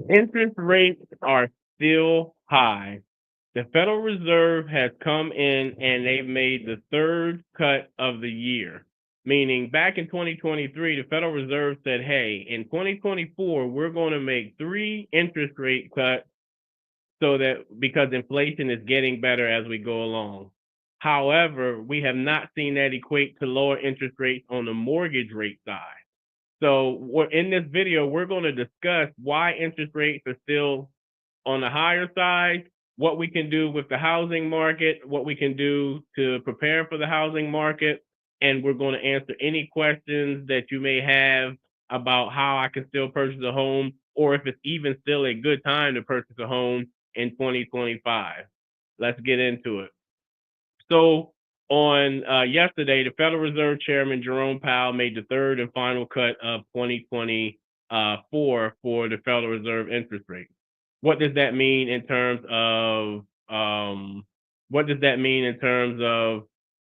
Interest rates are still high. The Federal Reserve has come in and they've made the third cut of the year. Meaning back in 2023, the Federal Reserve said, hey, in 2024, we're going to make three interest rate cuts so that because inflation is getting better as we go along. However, we have not seen that equate to lower interest rates on the mortgage rate side. So in this video, we're going to discuss why interest rates are still on the higher side, what we can do with the housing market, what we can do to prepare for the housing market, and we're going to answer any questions that you may have about how I can still purchase a home or if it's even still a good time to purchase a home in 2025. Let's get into it. So on yesterday, the Federal Reserve Chairman Jerome Powell made the third and final cut of 2024 for the Federal Reserve interest rate. What does that mean in terms of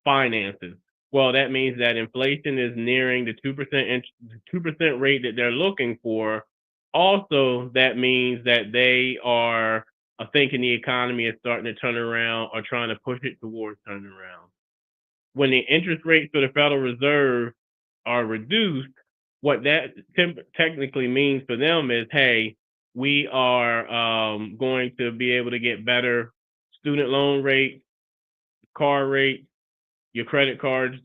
finances? Well, that means that inflation is nearing the 2% rate that they're looking for. Also, that means that they are thinking the economy is starting to turn around or trying to push it towards turning around. When the interest rates for the Federal Reserve are reduced, what that technically means for them is, hey, we are going to be able to get better student loan rates, car rates, your credit cards,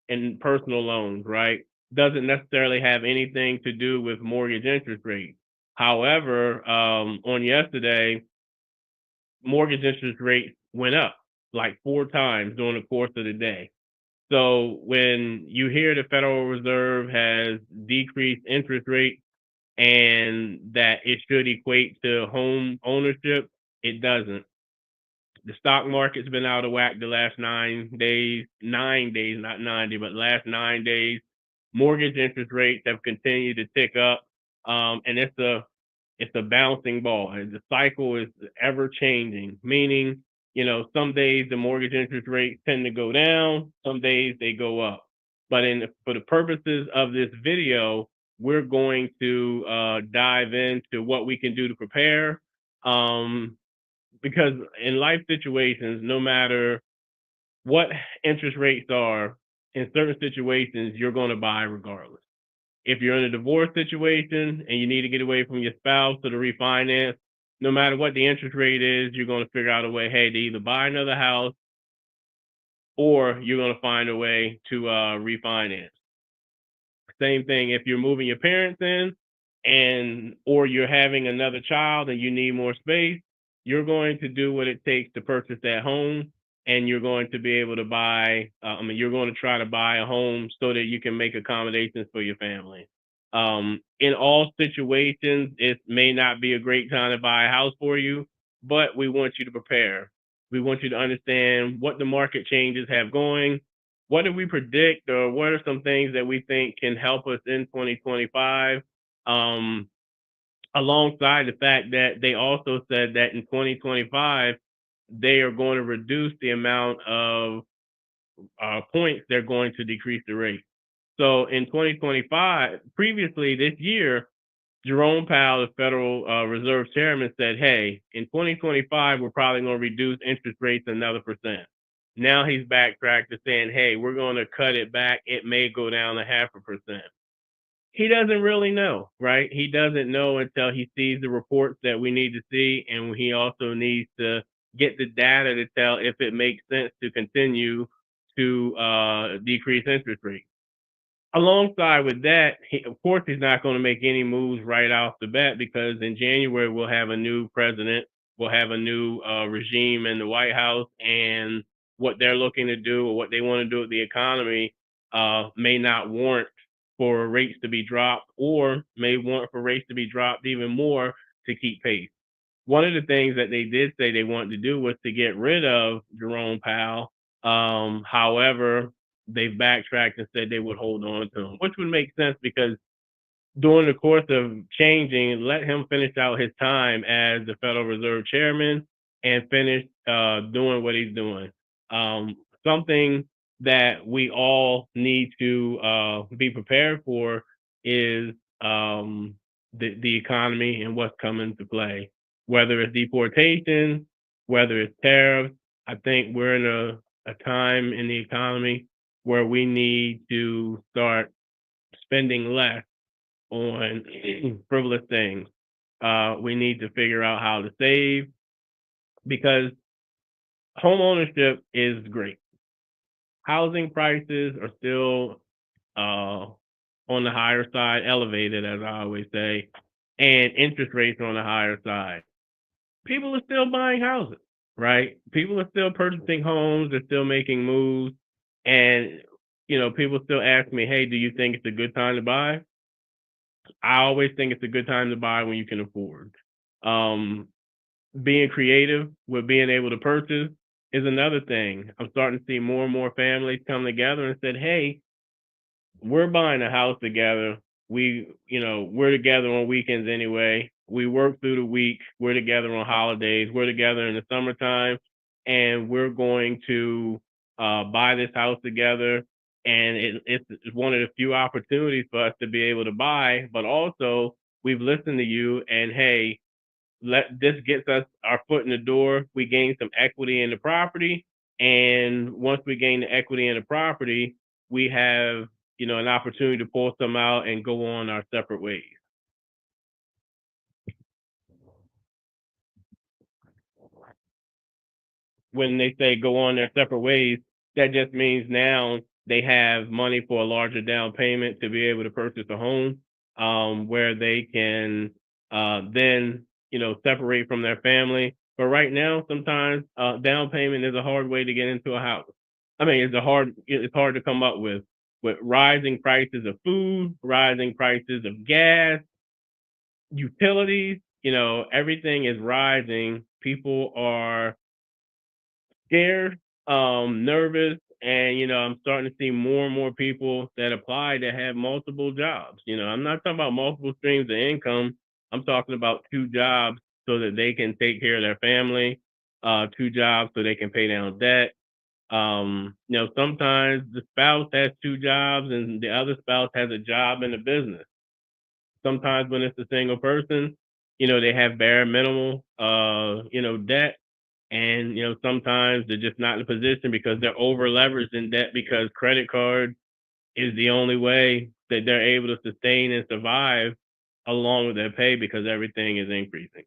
and personal loans, right? Doesn't necessarily have anything to do with mortgage interest rates. However, on yesterday, mortgage interest rates went up like 4 times during the course of the day. So when you hear the Federal Reserve has decreased interest rates and that it should equate to home ownership, it doesn't. The stock market's been out of whack the last 9 days, 9 days, not 90, but last 9 days. Mortgage interest rates have continued to tick up, and it's a bouncing ball, and the cycle is ever changing. Meaning, some days the mortgage interest rates tend to go down, some days they go up. But for the purposes of this video, we're going to dive into what we can do to prepare. Because in life situations, no matter what interest rates are, in certain situations, you're going to buy regardless. If you're in a divorce situation and you need to get away from your spouse or to refinance, no matter what the interest rate is, you're going to figure out a way, hey, to either buy another house or you're going to find a way to refinance. Same thing if you're moving your parents in or you're having another child and you need more space, you're going to do what it takes to purchase that home, and you're going to be able to buy you're going to try to buy a home so that you can make accommodations for your family. In all situations, it may not be a great time to buy a house for you, but we want you to prepare. We want you to understand what the market changes have going. What do we predict, or what are some things that we think can help us in 2025? Um, Alongside the fact that they also said that in 2025, they are going to reduce the amount of points they're going to decrease the rate. So in 2025, previously this year, Jerome Powell, the Federal Reserve Chairman, said, hey, in 2025, we're probably going to reduce interest rates another percent. Now he's backtracked to saying, hey, we're going to cut it back. It may go down 0.5%. He doesn't really know, right? He doesn't know until he sees the reports that we need to see. And he also needs to get the data to tell if it makes sense to continue to decrease interest rates. Alongside with that, of course, he's not going to make any moves right off the bat because in January we'll have a new president, we'll have a new regime in the White House, and what they're looking to do or what they want to do with the economy may not warrant for rates to be dropped, or may warrant for rates to be dropped even more to keep pace. One of the things that they did say they wanted to do was to get rid of Jerome Powell. However, they've backtracked and said they would hold on to him, which would make sense because during the course of changing, let him finish out his time as the Federal Reserve Chairman and finish doing what he's doing. Something that we all need to be prepared for is the economy and what's coming to play, whether it's deportation, whether it's tariffs. I think we're in a time in the economy where we need to start spending less on frivolous things. We need to figure out how to save because home ownership is great. Housing prices are still on the higher side, elevated, as I always say, and interest rates are on the higher side. People are still buying houses, right? People are still purchasing homes, they're still making moves. And, people still ask me, hey, do you think it's a good time to buy? I always think it's a good time to buy when you can afford. Um, Being creative with being able to purchase is another thing. I'm starting to see more and more families come together and said, hey, we're buying a house together. We're together on weekends anyway. We work through the week. We're together on holidays. We're together in the summertime, and we're going to buy this house together. And it's one of the few opportunities for us to be able to buy. But also, we've listened to you, and hey, this gets us our foot in the door. We gain some equity in the property, and once we gain the equity in the property, we have an opportunity to pull some out and go on our separate ways. When they say go on their separate ways, that just means now they have money for a larger down payment to be able to purchase a home, where they can then separate from their family. But right now, sometimes down payment is a hard way to get into a house. I mean, it's hard to come up with rising prices of food, rising prices of gas, utilities. Everything is rising. People are scared, nervous, and I'm starting to see more and more people that apply that have multiple jobs. I'm not talking about multiple streams of income. I'm talking about two jobs so that they can take care of their family, two jobs so they can pay down debt. Sometimes the spouse has two jobs and the other spouse has a job in the business. Sometimes when it's a single person, they have bare minimal, debt, and sometimes they're just not in a position because they're over leveraged in debt because credit card is the only way that they're able to sustain and survive along with their pay because everything is increasing.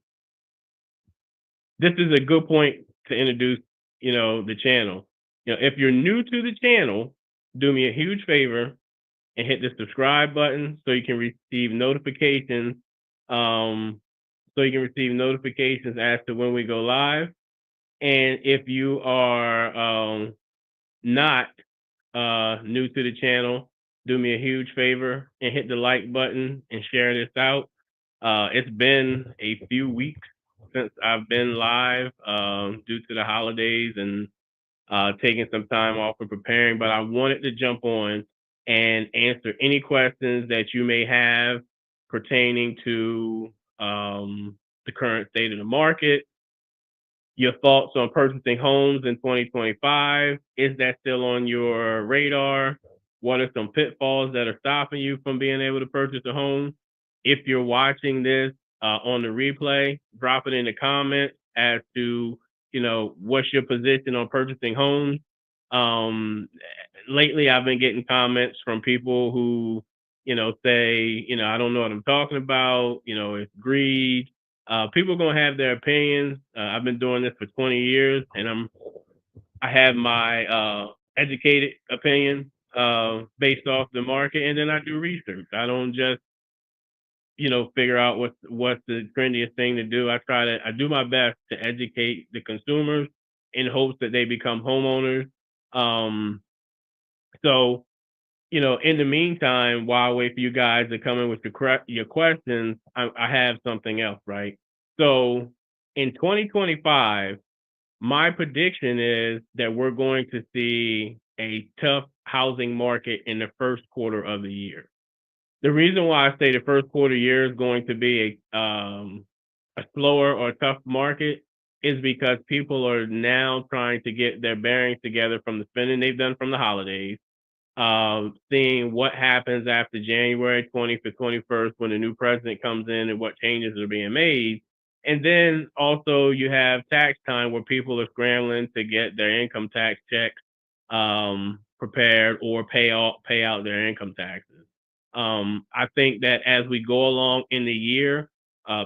This is a good point to introduce, the channel. If you're new to the channel, do me a huge favor and hit the subscribe button so you can receive notifications. Um, so you can receive notifications as to when we go live. And if you are not new to the channel, do me a huge favor and hit the like button and share this out. It's been a few weeks since I've been live due to the holidays and taking some time off for preparing, but I wanted to jump on and answer any questions that you may have pertaining to the current state of the market, your thoughts on purchasing homes in 2025. Is that still on your radar? What are some pitfalls that are stopping you from being able to purchase a home? If you're watching this on the replay, drop it in the comments as to, what's your position on purchasing homes. Um, Lately, I've been getting comments from people who, say, I don't know what I'm talking about. It's greed. People gonna have their opinions. I've been doing this for 20 years, and I have my educated opinion based off the market, and then I do research. I don't just figure out what's the trendiest thing to do. I do my best to educate the consumers in hopes that they become homeowners. Um, so in the meantime, while I wait for you guys to come in with your questions, I have something else, right? So in 2025, my prediction is that we're going to see a tough housing market in the first quarter of the year. The reason why I say the first quarter year is going to be a slower or tough market is because people are now trying to get their bearings together from the spending they've done from the holidays. seeing what happens after January 20th to 21st when the new president comes in and what changes are being made. And then also you have tax time where people are scrambling to get their income tax checks prepared or pay out their income taxes. I think that as we go along in the year,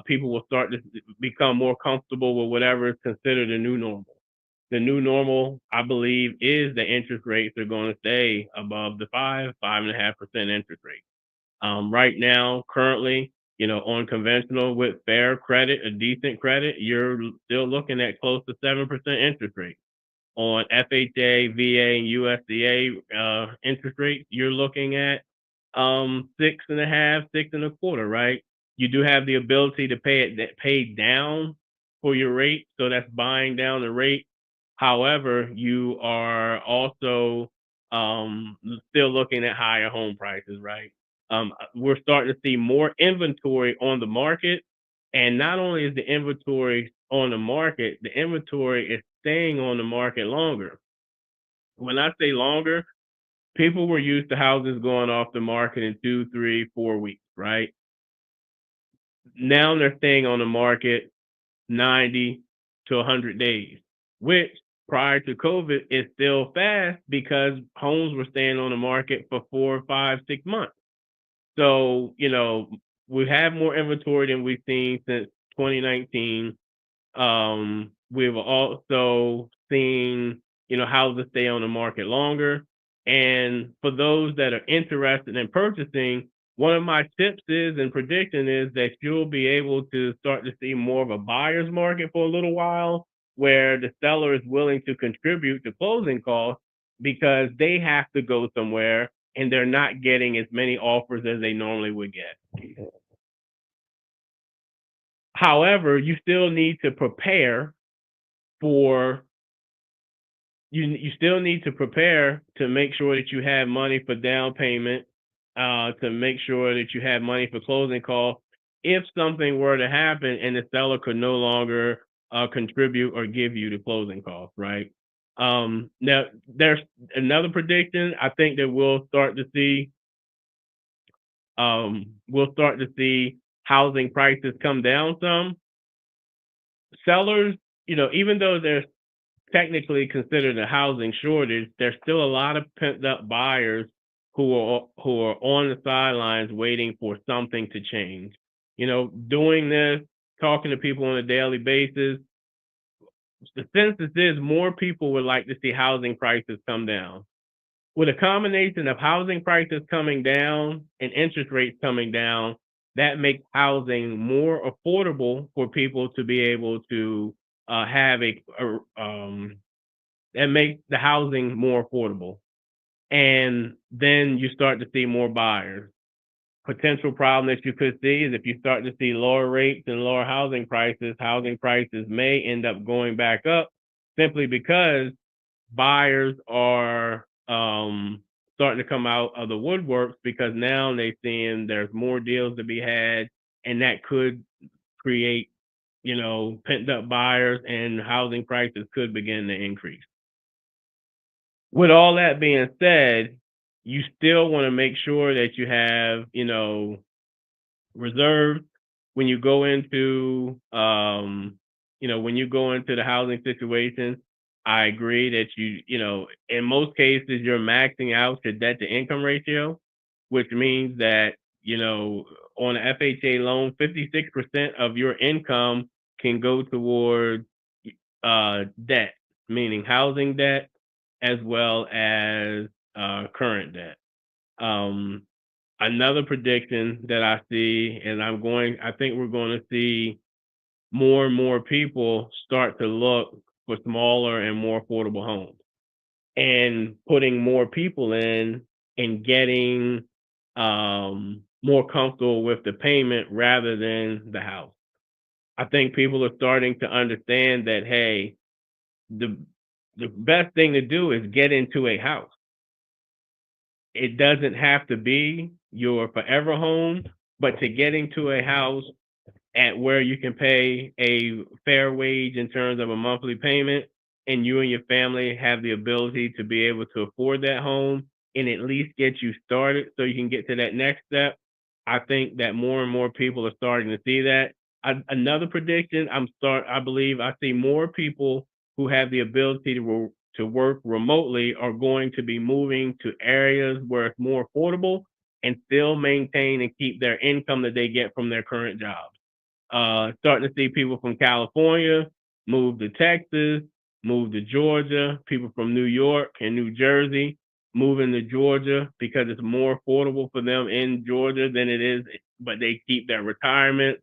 people will start to become more comfortable with whatever is considered a new normal. The new normal, I believe, is the interest rates are going to stay above the 5.5% interest rate. Right now, currently, on conventional with fair credit, a decent credit, you're still looking at close to 7% interest rate. On FHA, VA, and USDA interest rates, you're looking at 6.5, 6.25, right? You do have the ability to pay down for your rate, so that's buying down the rate. However, you are also still looking at higher home prices, right? We're starting to see more inventory on the market, and not only is the inventory on the inventory is staying on the market longer. When I say longer, people were used to houses going off the market in 2, 3, 4 weeks, right? Now they're staying on the market 90 to 100 days, which prior to COVID is still fast because homes were staying on the market for 4, 5, 6 months. So, we have more inventory than we've seen since 2019. We've also seen, houses stay on the market longer. And for those that are interested in purchasing, one of my tips is and prediction is that you'll be able to start to see more of a buyer's market for a little while where the seller is willing to contribute to closing costs because they have to go somewhere and they're not getting as many offers as they normally would get. However, you still need to prepare for you still need to prepare to make sure that you have money for down payment, to make sure that you have money for closing costs if something were to happen and the seller could no longer contribute or give you the closing costs, right? Now there's another prediction. I think that we'll start to see housing prices come down some. Sellers, even though there's technically considered a housing shortage, there's still a lot of pent up buyers who are on the sidelines waiting for something to change. Doing this, talking to people on a daily basis, the census is more people would like to see housing prices come down. With a combination of housing prices coming down and interest rates coming down, that makes housing more affordable for people to be able to have that makes the housing more affordable. And then you start to see more buyers. Potential problem that you could see is if you start to see lower rates and lower housing prices may end up going back up simply because buyers are starting to come out of the woodworks because now they're seeing there's more deals to be had, and that could create, pent up buyers and housing prices could begin to increase. With all that being said, you still want to make sure that you have, reserves when you go into the housing situation. I agree that in most cases you're maxing out your debt to income ratio, which means that on an FHA loan 56% of your income can go towards debt, meaning housing debt as well as current debt. Um, Another prediction that I see, and I think we're going to see more and more people start to look for smaller and more affordable homes and putting more people in and getting more comfortable with the payment rather than the house. I think people are starting to understand that, hey, the the best thing to do is get into a house. It doesn't have to be your forever home, but to get into a house at where you can pay a fair wage in terms of a monthly payment and you and your family have the ability to be able to afford that home and at least get you started so you can get to that next step. I think that more and more people are starting to see that. Another prediction, I believe I see more people who have the ability to work remotely are going to be moving to areas where it's more affordable and still maintain and keep their income that they get from their current jobs. Starting to see people from California move to Texas, move to Georgia, people from New York and New Jersey moving to Georgia because it's more affordable for them in Georgia than it is, but they keep their retirement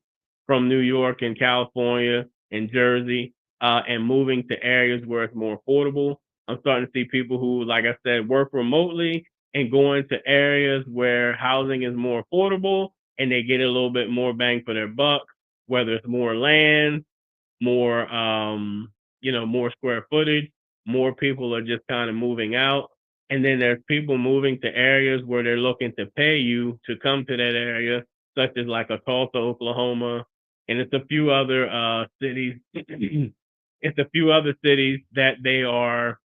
from New York and California and Jersey, and moving to areas where it's more affordable. I'm starting to see people who, like I said, work remotely and going to areas where housing is more affordable and they get a little bit more bang for their buck, whether it's more land, more more square footage, more people are just kind of moving out. And then there's people moving to areas where they're looking to pay you to come to that area, such as like a Tulsa, Oklahoma, and it's a few other cities. It's a few other cities that they are,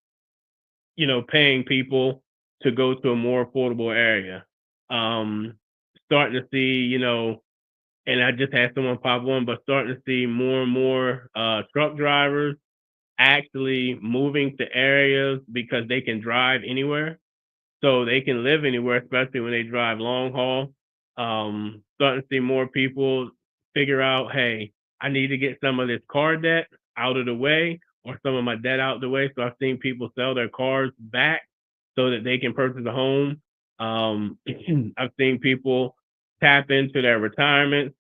paying people to go to a more affordable area. Um, Starting to see, and I just had someone pop on, but starting to see more and more truck drivers actually moving to areas because they can drive anywhere. So they can live anywhere, especially when they drive long haul. Starting to see more people figure out, hey, I need to get some of this car debt out of the way or some of my debt out of the way. So I've seen people sell their cars back so that they can purchase a home. I've seen people tap into their retirement,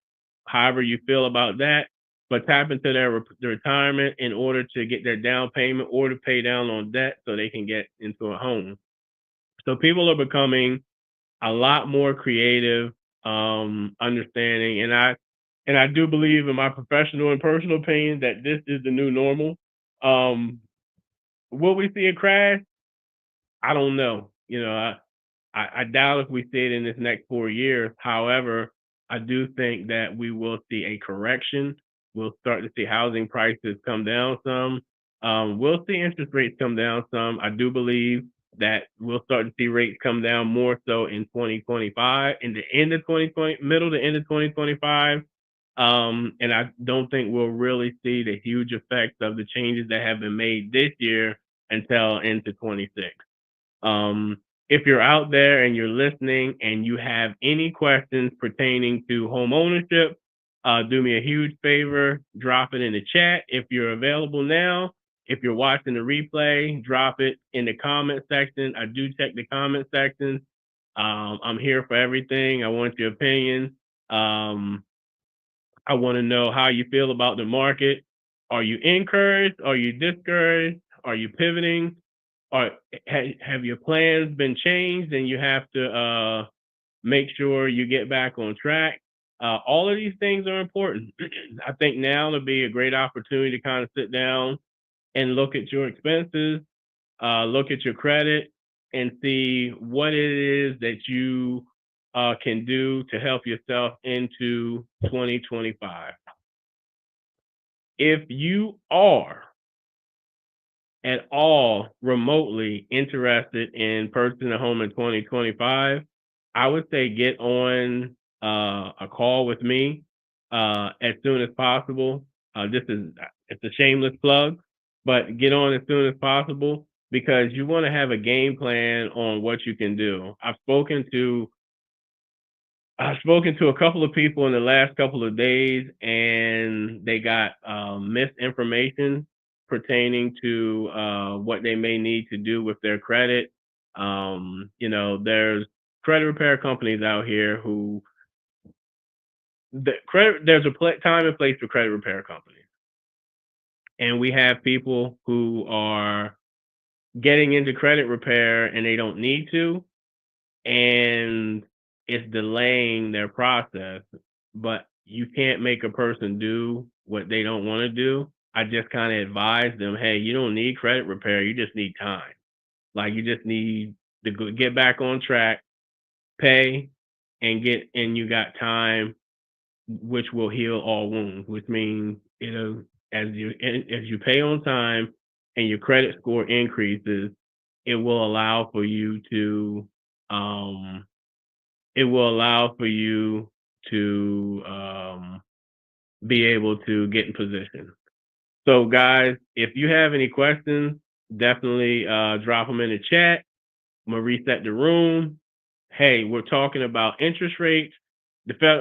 however you feel about that, but tap into their retirement in order to get their down payment or to pay down on debt so they can get into a home. So people are becoming a lot more creative, understanding, and I do believe in my professional and personal opinion that this is the new normal. Um, will we see a crash? I don't know. I doubt if we see it in this next 4 years. However, I do think that we will see a correction. We'll start to see housing prices come down some. We'll see interest rates come down some. I do believe that we'll start to see rates come down more so in 2025, in the end of 2020, middle to end of 2025. And I don't think we'll really see the huge effects of the changes that have been made this year until into 26. Um, if you're out there and you're listening and you have any questions pertaining to home ownership, do me a huge favor, drop it in the chat if you're available now. If you're watching the replay, drop it in the comment section. I do check the comment section. I'm here for everything. I want your opinion. Um, I want to know how you feel about the market. Are you encouraged? Are you discouraged? Are you pivoting? Or have your plans been changed and you have to make sure you get back on track? All of these things are important. I think now will be a great opportunity to kind of sit down and look at your expenses, look at your credit, and see what it is that you can do to help yourself into 2025. If you are at all remotely interested in purchasing a home in 2025, I would say get on a call with me as soon as possible. It's a shameless plug, but get on as soon as possible because you want to have a game plan on what you can do. I've spoken to a couple of people in the last couple of days, and they got misinformation pertaining to what they may need to do with their credit. There's credit repair companies out here who there's a time and place for credit repair companies, and we have people who are getting into credit repair and they don't need to, and it's delaying their process. But you can't make a person do what they don't want to do. I just kind of advise them, hey, you don't need credit repair. You just need time. Like you just need to get back on track, pay, and you got time, which will heal all wounds. Which means as you pay on time and your credit score increases, it will allow for you to um, it will allow for you to be able to get in position. So, guys, if you have any questions, definitely drop them in the chat. I'm gonna reset the room. Hey, we're talking about interest rates.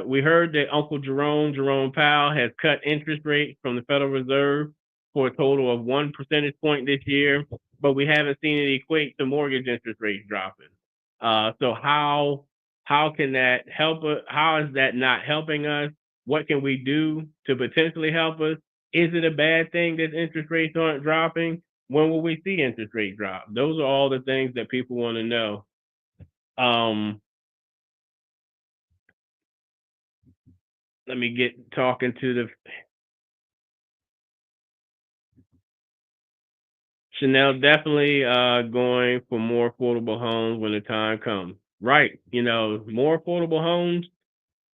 We heard that Uncle Jerome Powell, has cut interest rates from the Federal Reserve for a total of 1 percentage point this year, but we haven't seen it equate to mortgage interest rates dropping. So how can that help us? How is that not helping us? What can we do to potentially help us? Is it a bad thing that interest rates aren't dropping? When will we see interest rate drop? Those are all the things that people want to know. Um, Let me get talking to the Chanel. Definitely going for more affordable homes when the time comes. Right, more affordable homes.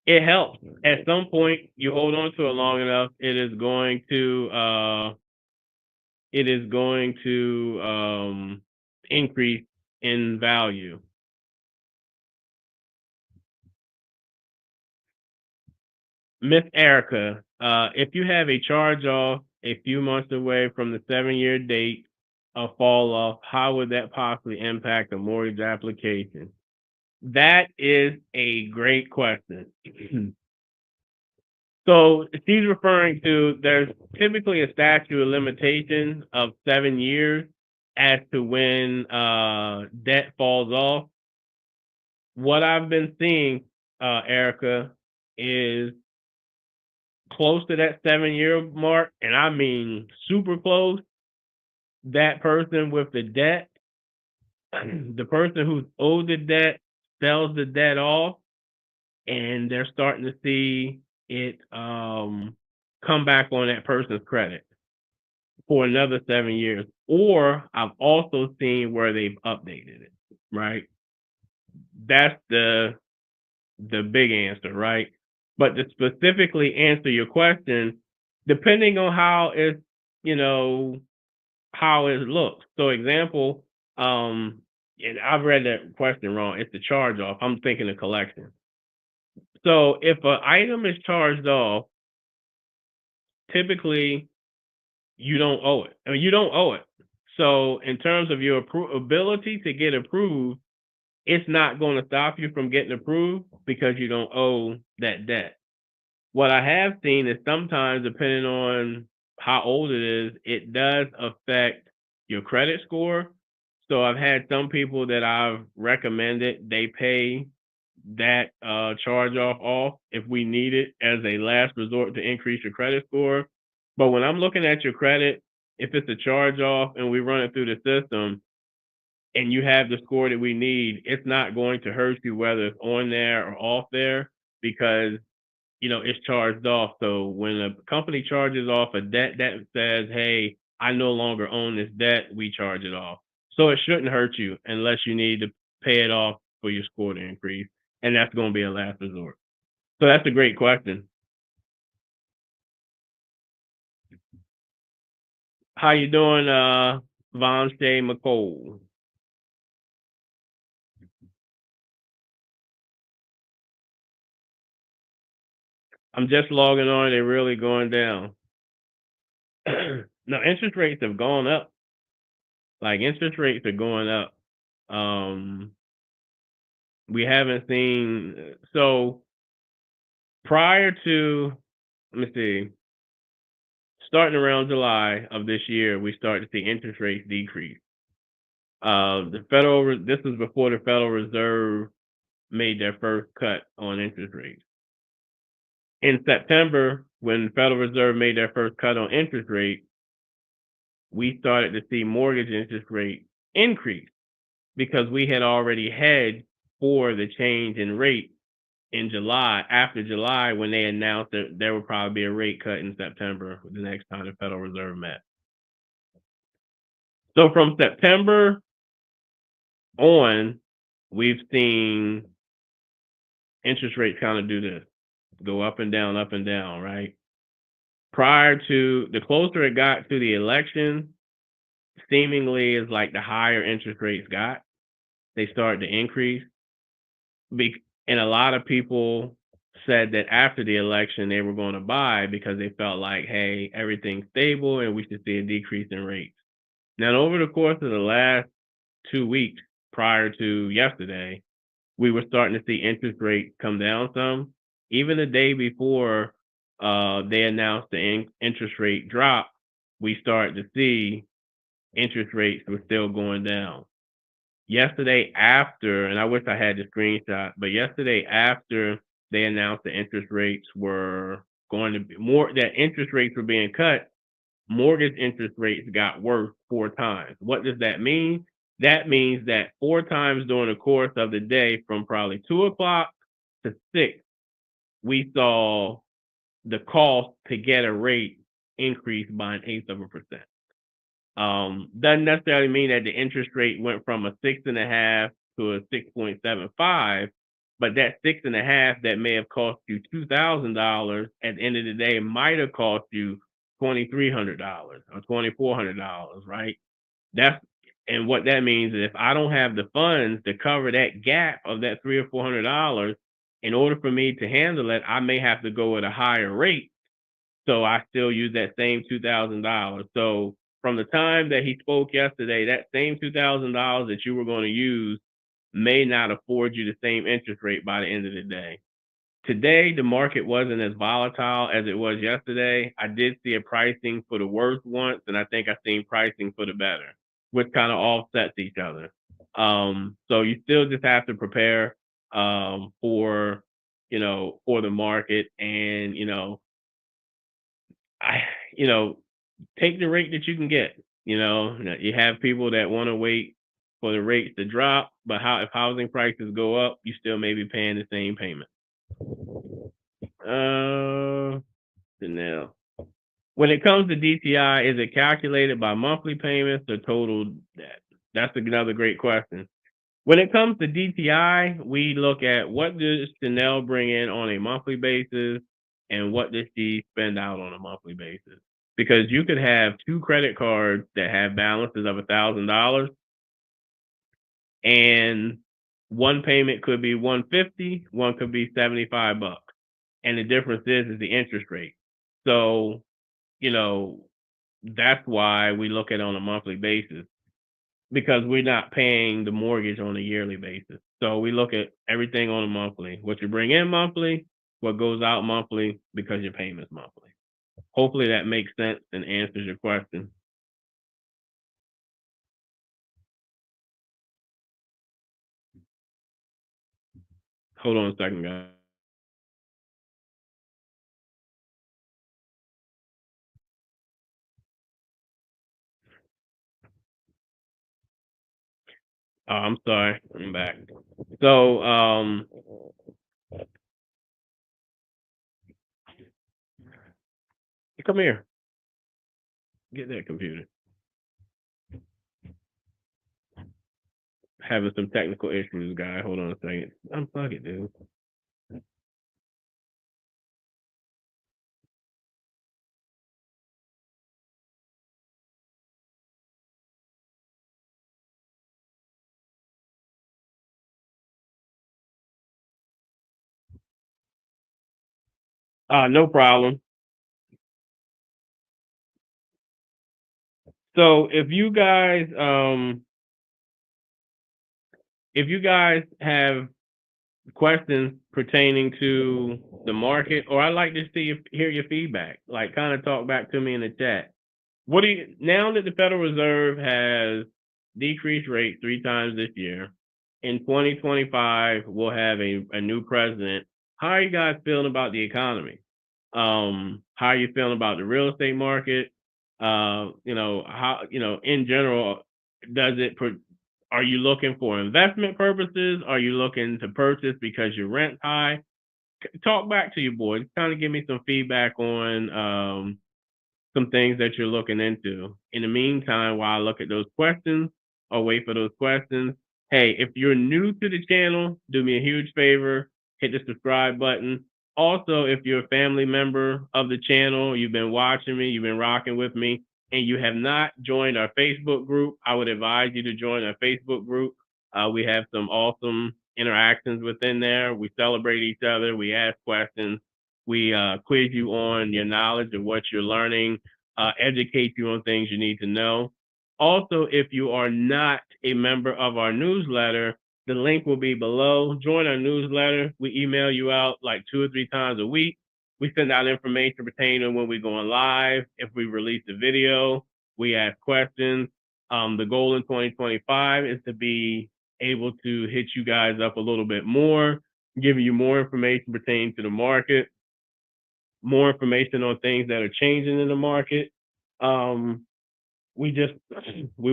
It helps. At some point, you hold on to it long enough, it is going to increase in value. Miss Erica, if you have a charge off a few months away from the 7-year date of fall off, how would that possibly impact a mortgage application? That is a great question. So she's referring to, there's typically a statute of limitation of 7 years as to when debt falls off. What I've been seeing, Erica, is close to that 7-year mark, and I mean super close. That person with the debt, the person who's owed the debt, sells the debt off, and they're starting to see it come back on that person's credit for another 7 years. Or I've also seen where they've updated it, right? That's the big answer, right? But to specifically answer your question, depending on how it looks. So example, and I've read that question wrong. It's the charge off. I'm thinking of collection. So if an item is charged off, typically you don't owe it. I mean, you don't owe it. So in terms of your ability to get approved, it's not going to stop you from getting approved because you don't owe that debt. What I have seen is sometimes, depending on how old it is, it does affect your credit score. So I've had some people that I've recommended, they pay that charge off if we need it as a last resort to increase your credit score. But when I'm looking at your credit, if it's a charge off and we run it through the system and you have the score that we need, it's not going to hurt you whether it's on there or off there, because it's charged off. So when a company charges off a debt that says, hey, I no longer own this debt, we charge it off. So it shouldn't hurt you unless you need to pay it off for your score to increase. And that's going to be a last resort. So that's a great question. How you doing, Von Shay McCole? I'm just logging on. They're really going down. No, interest rates have gone up. Like, interest rates are going up. We haven't seen, so prior to, let me see, starting around July of this year, we started to see interest rates decrease. This was before the Federal Reserve made their first cut on interest rates. In September, when the Federal Reserve made their first cut on interest rates, we started to see mortgage interest rates increase because we had already hedged for the change in rate in July, after July, when they announced that there would probably be a rate cut in September, the next time the Federal Reserve met. So from September on, we've seen interest rates kind of do this, go up and down, right? Prior to, the closer it got to the election, seemingly is like the higher interest rates got, they started to increase. And a lot of people said that after the election they were going to buy because they felt like, hey, everything's stable and we should see a decrease in rates. Now, over the course of the last 2 weeks prior to yesterday, we were starting to see interest rates come down some. Even the day before they announced the interest rate drop, we started to see interest rates were still going down. Yesterday after, and I wish I had the screenshot, but yesterday after they announced the interest rates were going to be more, that interest rates were being cut, mortgage interest rates got worse 4 times. What does that mean? That means that 4 times during the course of the day, from probably 2 o'clock to 6, we saw the cost to get a rate increase by 1/8%. Doesn't necessarily mean that the interest rate went from a 6.5 to a 6.75, but that 6.5 that may have cost you $2,000 at the end of the day might have cost you $2,300 or $2,400, right? That's and what that means is if I don't have the funds to cover that gap of that $300 or $400, in order for me to handle it, I may have to go at a higher rate, so I still use that same $2,000. So from the time that he spoke yesterday, that same $2,000 that you were going to use may not afford you the same interest rate by the end of the day. Today, the market wasn't as volatile as it was yesterday. I did see a pricing for the worst once, and I think I seen pricing for the better, which kind of offsets each other. So you still just have to prepare for for the market, and I you know take the rate that you can get. Now, you have people that want to wait for the rates to drop, but if housing prices go up, you still may be paying the same payment. Uh, now, when it comes to DTI, is it calculated by monthly payments or total debt? That's another great question. When it comes to DTI, we look at what does Chanel bring in on a monthly basis and what does she spend out on a monthly basis. Because you could have 2 credit cards that have balances of $1,000, and one payment could be 150, one could be $75. And the difference is the interest rate. So, you know, that's why we look at it on a monthly basis, because we're not paying the mortgage on a yearly basis. So we look at everything on a monthly. What you bring in monthly, what goes out monthly, because your payment's monthly. Hopefully that makes sense and answers your question. Hold on a second, guys. Oh, I'm sorry. I'm back. So, come here. Get that computer. Having some technical issues, guy. Hold on a second. Unplug it, dude. No problem. So if you guys have questions pertaining to the market, or I'd like to hear your feedback, like kind of talk back to me in the chat. Now that the Federal Reserve has decreased rates 3 times this year, in 2025 we'll have a new president. How are you guys feeling about the economy? How are you feeling about the real estate market? How in general, does it are you looking for investment purposes? Are you looking to purchase because your rent's high? Talk back to you, boys. Kind of give me some feedback on some things that you're looking into. In the meantime, while I look at those questions or wait for those questions, hey, if you're new to the channel, do me a huge favor, hit the subscribe button. Also, if you're a family member of the channel, you've been watching me, you've been rocking with me, and you have not joined our Facebook group, I would advise you to join our Facebook group. We have some awesome interactions within there. We celebrate each other. We ask questions. We quiz you on your knowledge of what you're learning, educate you on things you need to know. Also, if you are not a member of our newsletter, the link will be below. Join our newsletter. We email you out like 2 or 3 times a week. We send out information pertaining to when we're going live. If we release a video, we ask questions. The goal in 2025 is to be able to hit you guys up a little bit more, give you more information pertaining to the market, more information on things that are changing in the market. We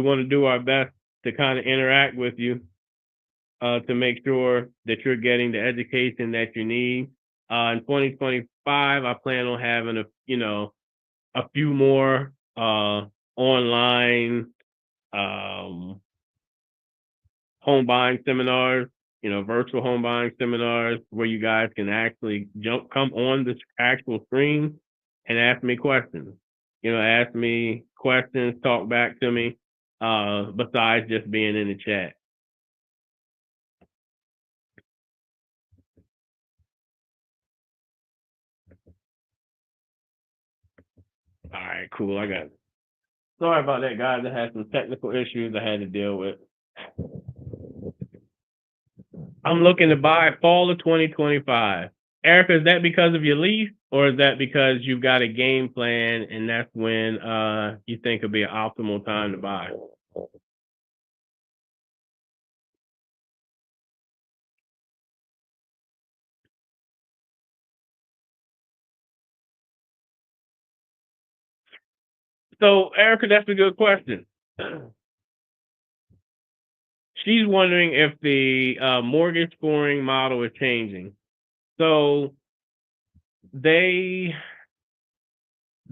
want to do our best to kind of interact with you to make sure that you're getting the education that you need. In 2025, I plan on having a few more online home buying seminars, virtual home buying seminars where you guys can actually come on the actual screen and ask me questions. Ask me questions, talk back to me, besides just being in the chat. All right, cool. I got it. Sorry about that, guys. I had some technical issues I had to deal with. I'm looking to buy fall of 2025. Erica, is that because of your lease, or is that because you've got a game plan and that's when you think it'll be an optimal time to buy? So, Erica, that's a good question. She's wondering if the mortgage scoring model is changing. So they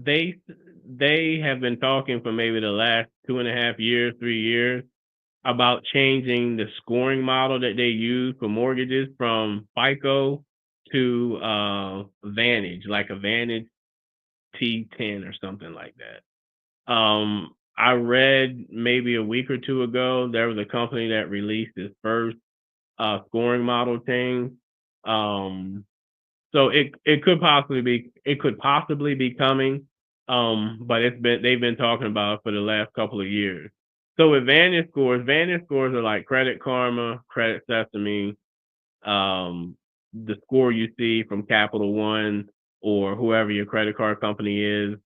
have been talking for maybe the last 2.5 years, 3 years about changing the scoring model that they use for mortgages from FICO to Vantage, like a Vantage T10 or something like that. I read maybe a week or two ago there was a company that released its first scoring model change. So it could possibly be coming, but they've been talking about it for the last couple of years. So with Vantage scores are like Credit Karma, Credit Sesame, the score you see from Capital One or whoever your credit card company is,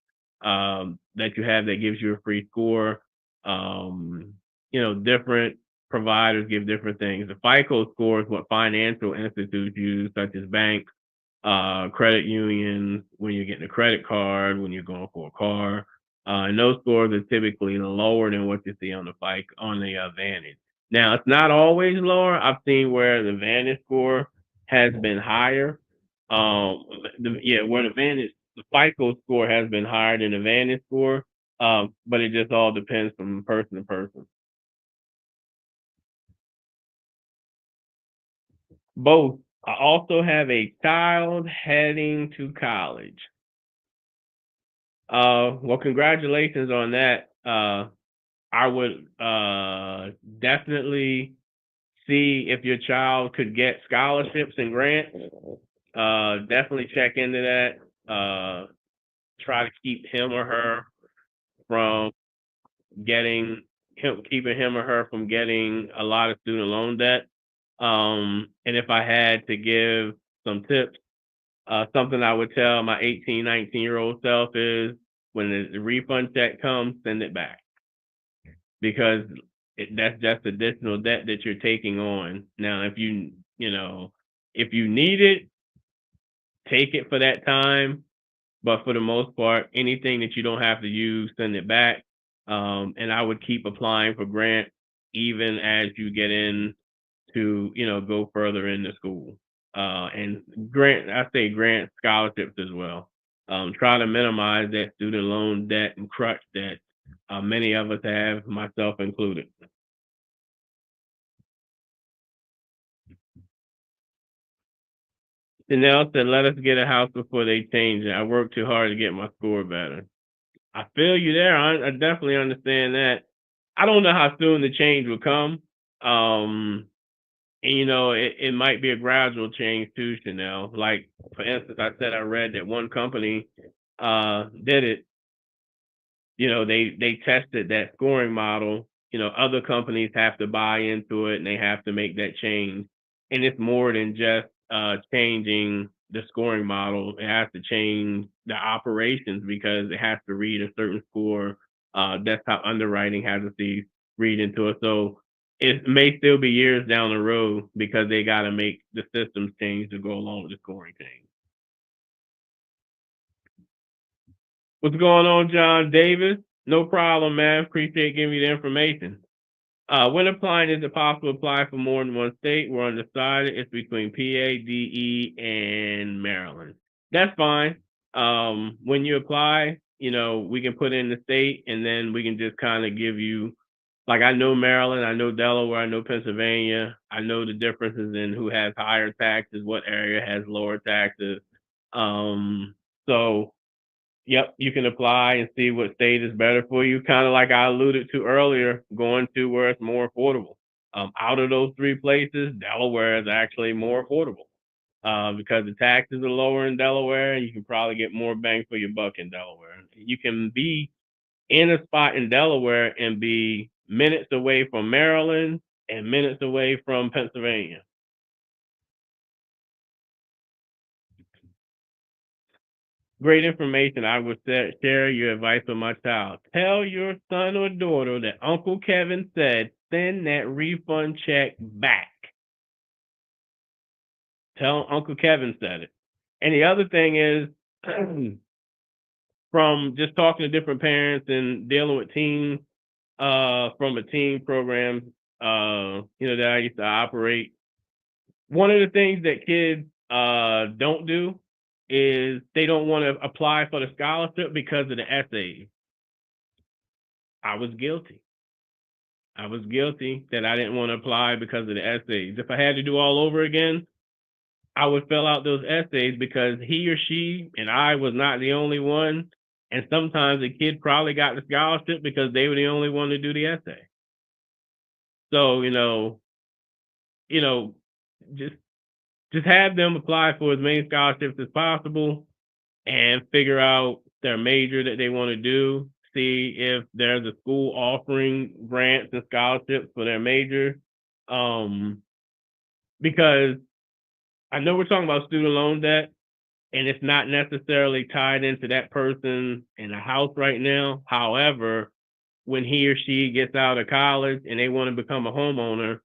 that you have that gives you a free score. Different providers give different things. The FICO score is what financial institutes use, such as banks, credit unions, when you're getting a credit card, when you're going for a car. And those scores are typically lower than what you see on the Vantage. Now, it's not always lower. I've seen where the Vantage score has been higher. Where the FICO score has been higher than the Vantage score, but it just all depends from person to person. Both. I also have a child heading to college. Well, congratulations on that. I would definitely see if your child could get scholarships and grants. Definitely check into that. Try to keep him or her from keeping him or her from getting a lot of student loan debt. And if I had to give some tips, something I would tell my 18, 19-year-old self is when the refund check comes, send it back. Because that's just additional debt that you're taking on. Now, if you need it, take it for that time. But for the most part, anything that you don't have to use, send it back. And I would keep applying for grants even as you get in to, go further into school. And grant scholarships as well. Try to minimize that student loan debt and crutch that many of us have, myself included. Janelle said, let us get a house before they change it. I worked too hard to get my score better. I feel you there. I definitely understand that. I don't know how soon the change will come. And it might be a gradual change too, Chanel. Like, for instance, I said I read that one company did it. They tested that scoring model. Other companies have to buy into it and they have to make that change. And it's more than just changing the scoring model. It has to change the operations because it has to read a certain score. That's how underwriting has to see read into it. So it may still be years down the road because they got to make the systems change to go along with the scoring change. What's going on, John Davis? No problem, man. Appreciate giving me the information. When applying, is it possible to apply for more than one state? We're undecided. It's between PA, DE, and Maryland. That's fine. When you apply, we can put in the state and then we can just kind of give you, like, I know Maryland, I know Delaware, I know Pennsylvania. I know the differences in who has higher taxes, what area has lower taxes. So yep, you can apply and see what state is better for you. Kind of like I alluded to earlier, going to where it's more affordable. Out of those three places, Delaware is actually more affordable because the taxes are lower in Delaware, and you can probably get more bang for your buck in Delaware. You can be in a spot in Delaware and be minutes away from Maryland and minutes away from Pennsylvania. Great information. I would share your advice with my child. Tell your son or daughter that Uncle Kevin said, send that refund check back. Tell Uncle Kevin said it. And the other thing is, from just talking to different parents and dealing with teens from a teen program, that I used to operate, one of the things that kids don't do is they don't want to apply for the scholarship because of the essays. I was guilty. I was guilty that I didn't want to apply because of the essays. If I had to do all over again, I would fill out those essays because he or she and I was not the only one. And sometimes the kid probably got the scholarship because they were the only one to do the essay. So, just have them apply for as many scholarships as possible and figure out their major that they want to do. See if there's a school offering grants and scholarships for their major. Because I know we're talking about student loan debt, and it's not necessarily tied into that person in the house right now. However, when he or she gets out of college and they want to become a homeowner,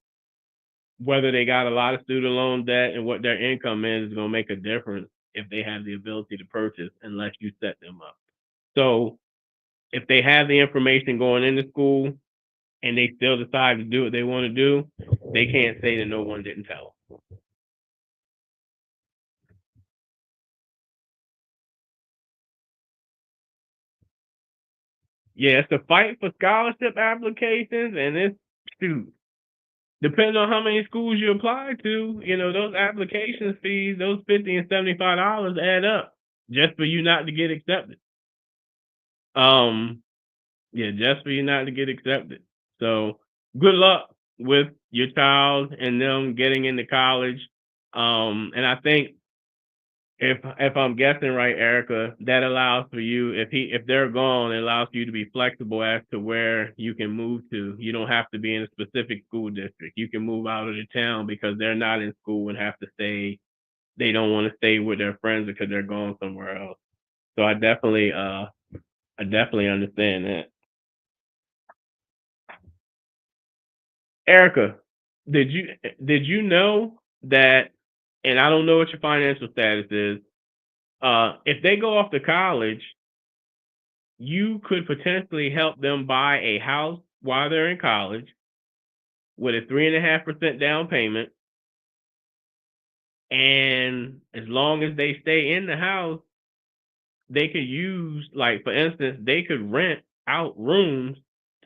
whether they got a lot of student loan debt and what their income is going to make a difference if they have the ability to purchase unless you set them up. So if they have the information going into school and they still decide to do what they want to do, they can't say that no one didn't tell them. Yeah, it's a fight for scholarship applications, and it's, shoot, depending on how many schools you apply to, those application fees, those $50 and $75 add up just for you not to get accepted. Yeah, just for you not to get accepted. So good luck with your child and them getting into college. And I think if I'm guessing right, Erica, that allows for you, if they're gone, it allows you to be flexible as to where you can move to. You don't have to be in a specific school district. You can move out of the town because they're not in school and have to stay. They don't want to stay with their friends because they're going somewhere else. So I definitely understand that. Erica, did you know that? And I don't know what your financial status is. If they go off to college, you could potentially help them buy a house while they're in college with a 3.5% down payment. And as long as they stay in the house, they could use, like, for instance, they could rent out rooms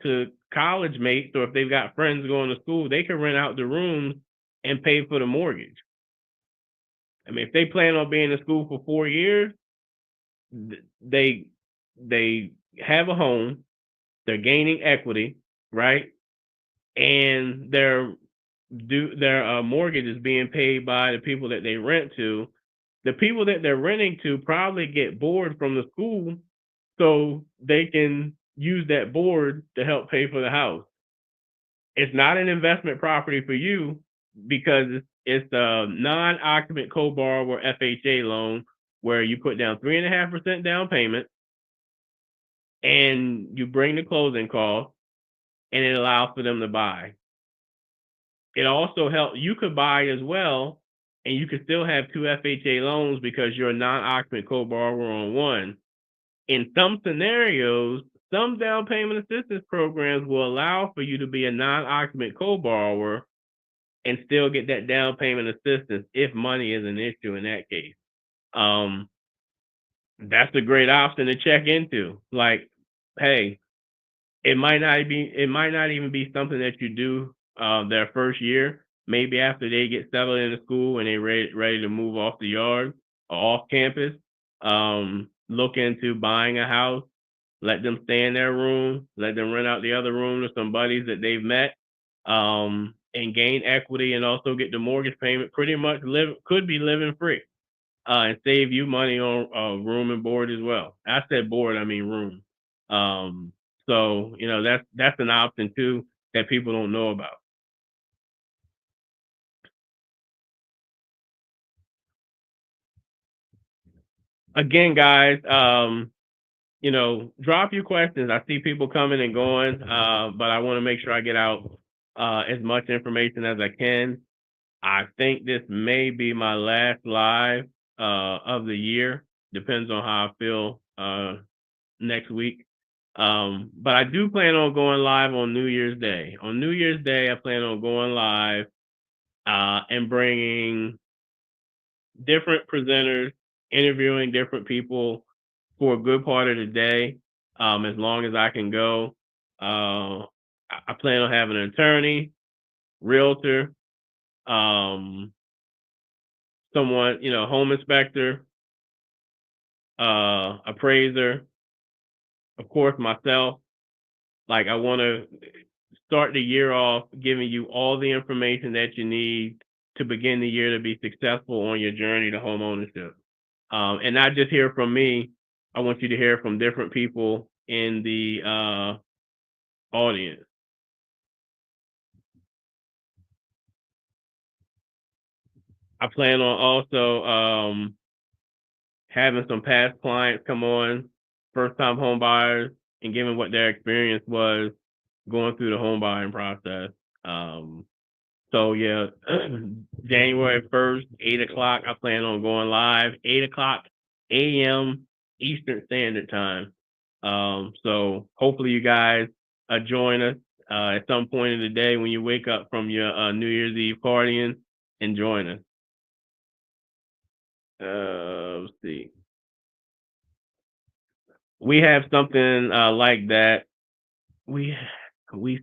to college mates, or if they've got friends going to school, they could rent out the rooms and pay for the mortgage. I mean, if they plan on being in school for 4 years, they have a home, they're gaining equity, right? And they're their mortgage is being paid by the people that they rent to. The people that they're renting to probably get bored from the school, so they can use that board to help pay for the house. It's not an investment property for you because it's a non-occupant co-borrower FHA loan where you put down 3.5% down payment and you bring the closing costs, and it allows for them to buy. It also helps you could buy as well, and you could still have two FHA loans because you're a non-occupant co-borrower on one. In some scenarios, some down payment assistance programs will allow for you to be a non-occupant co-borrower and still get that down payment assistance if money is an issue in that case. Um, that's a great option to check into. Like, hey, it might not even be something that you do their first year. Maybe after they get settled into school and they're ready to move off the yard or off campus, look into buying a house, let them stay in their room, let them rent out the other room to some buddies that they've met, and gain equity and also get the mortgage payment. Pretty much could be living free, and save you money on room and board as well. I said board, I mean room. Um, so that's an option too that people don't know about. Again, guys, drop your questions. I see people coming and going, but I want to make sure I get out as much information as I can. I think this may be my last live of the year. Depends on how I feel next week. But I do plan on going live on New Year's Day. On New Year's Day, I plan on going live and bringing different presenters, interviewing different people for a good part of the day, as long as I can go. I plan on having an attorney, realtor, um, someone, home inspector, appraiser, of course, myself. Like, I want to start the year off giving you all the information that you need to begin the year to be successful on your journey to home ownership. And not just hear from me. I want you to hear from different people in the audience. I plan on also having some past clients come on, first time home buyers, and giving what their experience was going through the home buying process. Um, So yeah, January 1st, 8 o'clock. I plan on going live 8 o'clock a.m. Eastern Standard Time. So hopefully you guys join us at some point in the day when you wake up from your New Year's Eve partying and join us. Let's see. We have something like that. We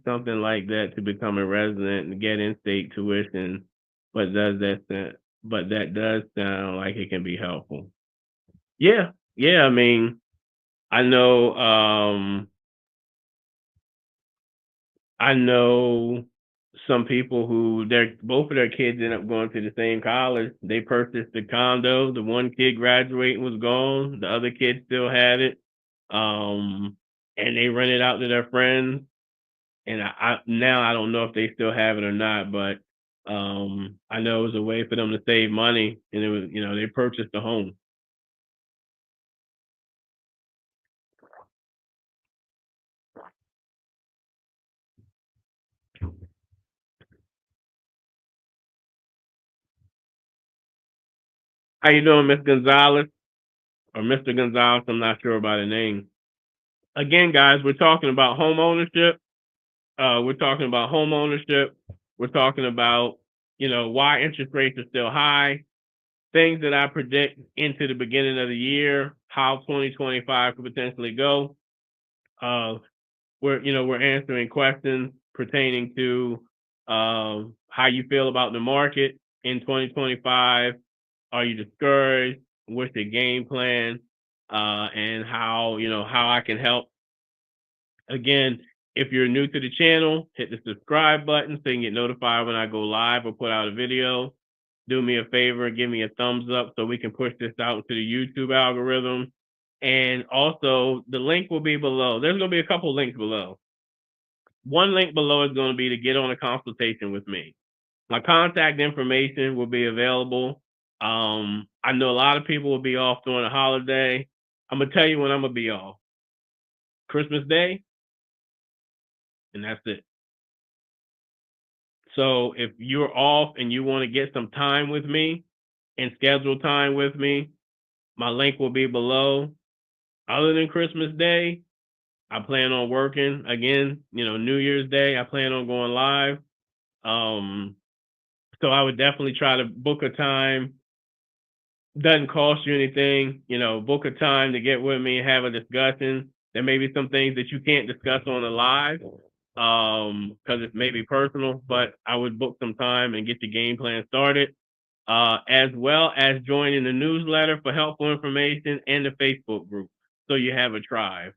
something like that to become a resident and get in-state tuition, but that does sound like it can be helpful. Yeah, yeah. I mean, I know, I know some people who their both of their kids end up going to the same college. They purchased the condo. The one kid graduating was gone. The other kid still had it, um, and they rented out to their friends. And now I don't know if they still have it or not, but I know it was a way for them to save money, and it was they purchased a home. How you doing, Miss Gonzalez or Mr. Gonzalez? I'm not sure about the name. Again, guys, we're talking about home ownership. We're talking about home ownership. We're talking about why interest rates are still high, things that I predict into the beginning of the year, how 2025 could potentially go. We're answering questions pertaining to how you feel about the market in 2025. Are you discouraged? What's your game plan? And how I can help. Again, If you're new to the channel, hit the subscribe button so you can get notified when I go live or put out a video. Do me a favor and give me a thumbs up so we can push this out into the YouTube algorithm. And also, the link will be below. There's going to be a couple links below. One link below is going to be to get on a consultation with me. My contact information will be available. I know a lot of people will be off during the holiday. I'm going to tell you when I'm going to be off. Christmas Day, and that's it. So if you're off and you want to get some time with me and schedule time with me, my link will be below. Other than Christmas Day, I plan on working again. New Year's Day, I plan on going live. So I would definitely try to book a time. Doesn't cost you anything. Book a time to get with me and have a discussion. There may be some things that you can't discuss on the live because it's maybe personal, but I would book some time and get the game plan started, as well as joining the newsletter for helpful information and the Facebook group, so you have a tribe.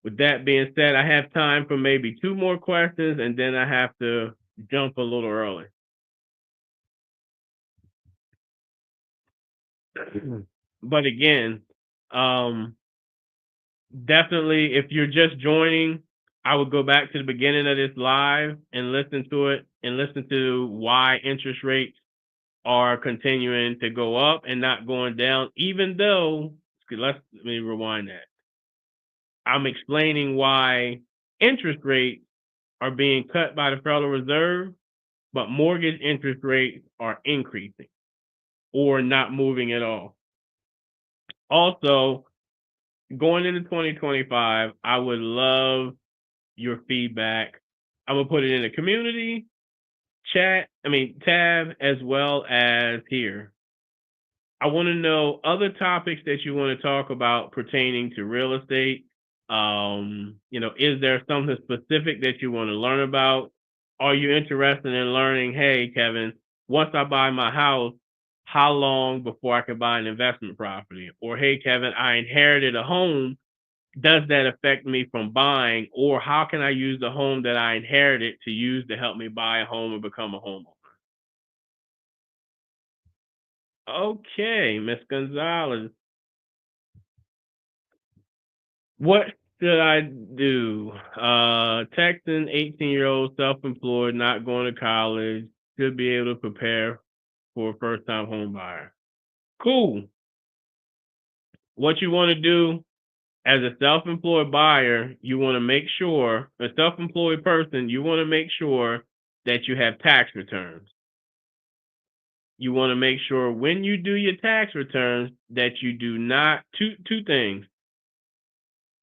With that being said, I have time for maybe 2 more questions, and then I have to jump a little early. But again, definitely, if you're just joining, I would go back to the beginning of this live and listen to it and listen to why interest rates are continuing to go up and not going down, even though, let me rewind that. I'm explaining why interest rates are being cut by the Federal Reserve, but mortgage interest rates are increasing or not moving at all. Also, going into 2025, I would love your feedback. I'm gonna put it in the community tab, as well as here. I want to know other topics that you want to talk about pertaining to real estate. Is there something specific that you want to learn about? Are you interested in learning, hey, Kevin, once I buy my house, how long before I can buy an investment property? Or, hey, Kevin, I inherited a home. Does that affect me from buying? Or how can I use the home that I inherited to use to help me buy a home and become a homeowner? Okay, Miss Gonzalez. What should I do? Texan, 18-year-old, self-employed, not going to college, should be able to prepare for a first-time home buyer. Cool. What you want to do as a self-employed buyer, you want to make sure, a self-employed person, you want to make sure that you have tax returns. You want to make sure when you do your tax returns that you do not, two things.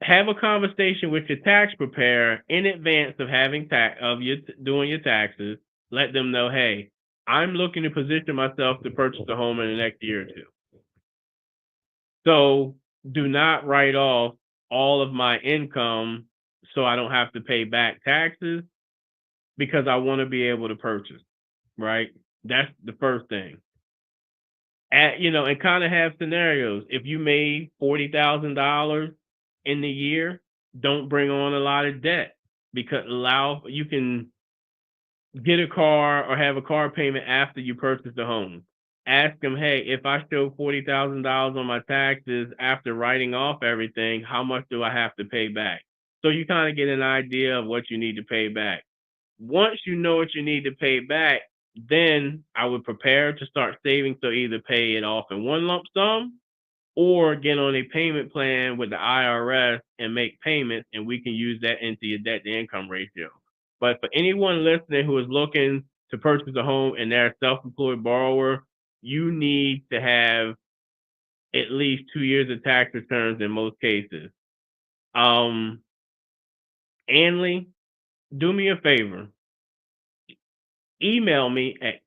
Have a conversation with your tax preparer in advance of doing your taxes. Let them know, hey, I'm looking to position myself to purchase a home in the next year or two. So do not write off all of my income so I don't have to pay back taxes, because I want to be able to purchase, right? That's the first thing. And kind of have scenarios. If you made $40,000 in the year, don't bring on a lot of debt, because you can get a car or have a car payment after you purchase the home. Ask them, hey, if I show $40,000 on my taxes after writing off everything, how much do I have to pay back? So you kind of get an idea of what you need to pay back. Once you know what you need to pay back, then I would prepare to start saving. So either pay it off in one lump sum or get on a payment plan with the IRS and make payments, and we can use that into your debt to income ratio. But for anyone listening who is looking to purchase a home and they're a self-employed borrower, you need to have at least 2 years of tax returns in most cases. Anley, do me a favor. Email me at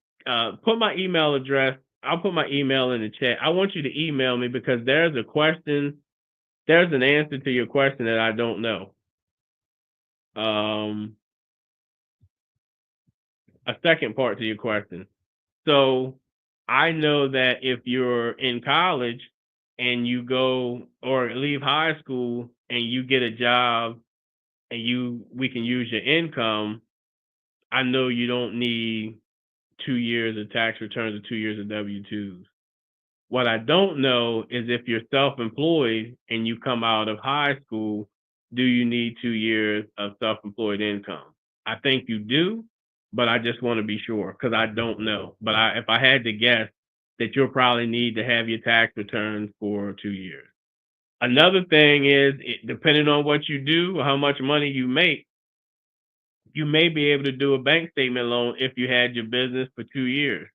put my email address. I'll put my email in the chat. I want you to email me because there's an answer to your question that I don't know. A second part to your question. So I know that if you're in college and you go or leave high school and you get a job and we can use your income, I know you don't need 2 years of tax returns or 2 years of W-2s. What I don't know is if you're self-employed and you come out of high school, do you need 2 years of self-employed income? I think you do, but I just want to be sure because I don't know. But if I had to guess, that you'll probably need to have your tax returns for 2 years. Another thing is, depending on what you do or how much money you make, you may be able to do a bank statement loan if you had your business for 2 years.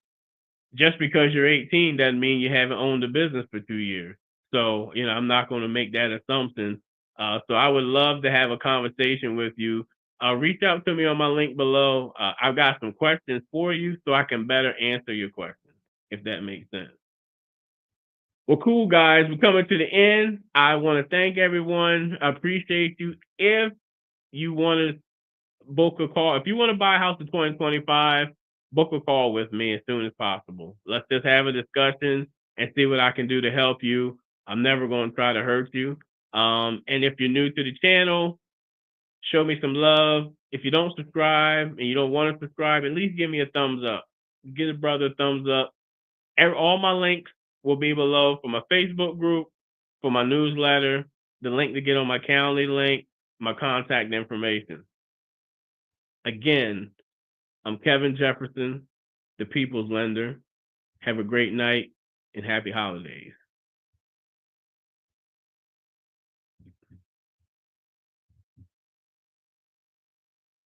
Just because you're 18 doesn't mean you haven't owned a business for 2 years. So, I'm not going to make that assumption. So I would love to have a conversation with you. Reach out to me on my link below. I've got some questions for you so I can better answer your questions, if that makes sense. Well, cool, guys. We're coming to the end. I want to thank everyone. I appreciate you. If you want to book a call, if you want to buy a house in 2025, book a call with me as soon as possible. Let's just have a discussion and see what I can do to help you. I'm never going to try to hurt you. And if you're new to the channel, show me some love. If you don't subscribe and you don't want to subscribe, at least give me a thumbs up. Give a brother a thumbs up. All my links will be below for my Facebook group, for my newsletter, the link to get on my Calendly link, my contact information. Again, I'm Kevin Jefferson, the People's Lender. Have a great night and happy holidays.